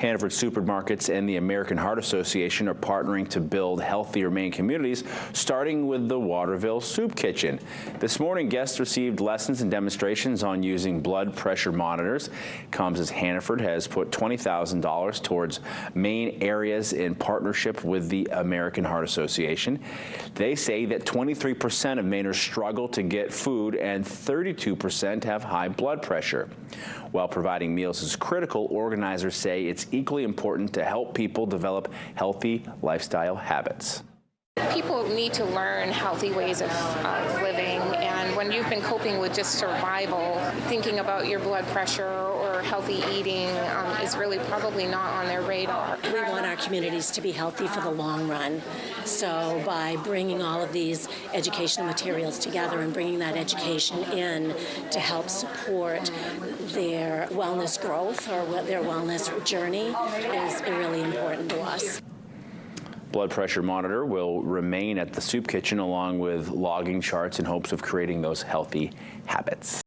Hannaford supermarkets and the American Heart Association are partnering to build healthier Maine communities, starting with the Waterville Soup Kitchen. This morning, guests received lessons and demonstrations on using blood pressure monitors. Comes as Hannaford has put $20,000 towards Maine areas in partnership with the American Heart Association. They say that 23% of Mainers struggle to get food and 32% have high blood pressure. While providing meals is critical, organizers say it's equally important to help people develop healthy lifestyle habits. People need to learn healthy ways of living, and when you've been coping with just survival, thinking about your blood pressure or healthy eating is really probably not on their radar. We want our communities to be healthy for the long run. So by bringing all of these educational materials together and bringing that education in to help support their wellness growth or their wellness journey is really important to us. Blood pressure monitor will remain at the soup kitchen along with logging charts in hopes of creating those healthy habits.